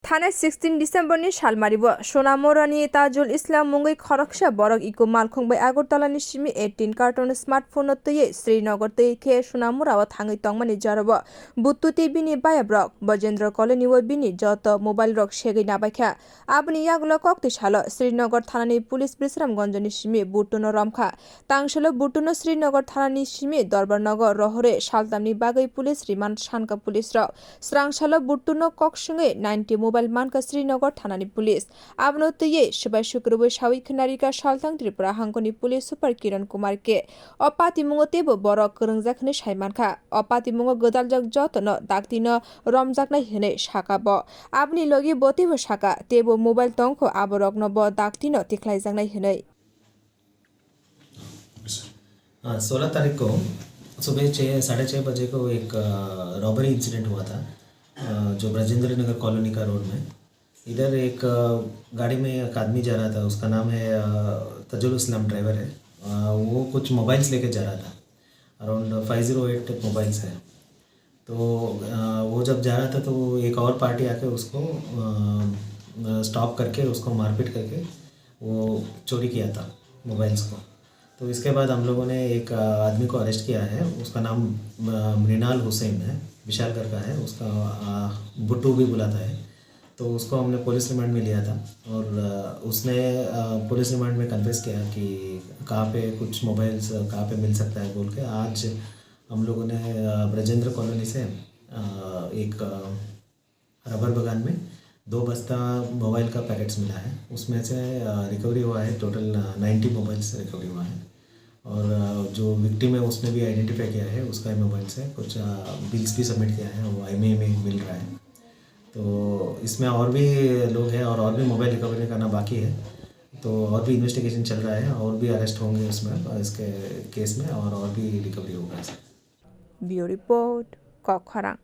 थाना 16 डिसेम्बरनि सालमारिबो सोनामुरानि ताजुल इस्लाम मुंगै खरकसा बरक इको मालखंबाय आगरतलानि सिमी 18 कार्टन स्मार्टफोन तयै श्रीनगर तै खे सोनामुराव थाङै तंमानि जारबो बुत्तुते बिनि बायाब्रक बजेन्द्र कॉलोनी व बिनि जत मोबाइल रक सेगै नाबायखा आबनि यागुल कक्ति साल श्रीनगर थानानि पुलिस बिश्रामगंजनि सिमी बुटुनो रमखा तांसलो बुटुनो श्रीनगर थानानि सिमी दरबारनगर रहरे सालतामनि बागै पुलिस रिमान्ड सानका पुलिस र स्रांसालो बुटुनो कक्सुङै 90 मोबाइल मानका श्रीनगर थानानि पुलिस आबनो तयै सुबाय शुक्रबार सावि खनारिका सालथां त्रिपुरा हांखोनि पुलिस सुपार किरण कुमार के अपाति मुङो तेबो बरक करंजाखने साइमानखा अपाति मुङो गोदालजक जतन दाक्तिन रमजाकनाय हनै साकाब आबनि लगी बतेबो साका तेबो मोबाइल तंखो आबरक न ब दाक्तिन तिख्लाइजाकनाय हनै 16 तारीख को सुबह 6:30 बजे को एक रॉबरी इंसिडेंट हुआ था जो ब्रजेंद्र नगर कॉलोनी का रोड में। इधर एक गाड़ी में एक आदमी जा रहा था, उसका नाम है तजुल इस्लाम ड्राइवर है। वो कुछ मोबाइल्स लेके जा रहा था, अराउंड 508 मोबाइल्स है। तो वो जब जा रहा था तो एक और पार्टी आके उसको स्टॉप करके उसको मारपीट करके वो चोरी किया था मोबाइल्स को। तो इसके बाद हम लोगों ने एक आदमी को अरेस्ट किया है, उसका नाम मृणाल हुसैन है, विशालगढ़ का है, उसका बुट्टू भी बुलाता है। तो उसको हमने पुलिस रिमांड में लिया था और उसने पुलिस रिमांड में कन्फेस किया कि कहाँ पे कुछ मोबाइल्स कहाँ पे मिल सकता है बोल के। आज हम लोगों ने ब्रजेंद्र कॉलोनी से एक रबर बागान में 2 बस्ता मोबाइल का पैकेट्स मिला है, उसमें से रिकवरी हुआ है, टोटल 90 मोबाइल्स रिकवरी हुआ है। और जो विक्टिम है उसने भी आइडेंटिफाई किया है, उसका मोबाइल से कुछ बिल्स भी सबमिट किया है, वो IMEI में मिल रहा है। तो इसमें और भी लोग हैं और भी मोबाइल रिकवरी करना बाकी है, तो और भी इन्वेस्टिगेशन चल रहा है, और भी अरेस्ट होंगे इसमें इसके केस में, और भी रिकवरी होगा। Bureau report कखरा।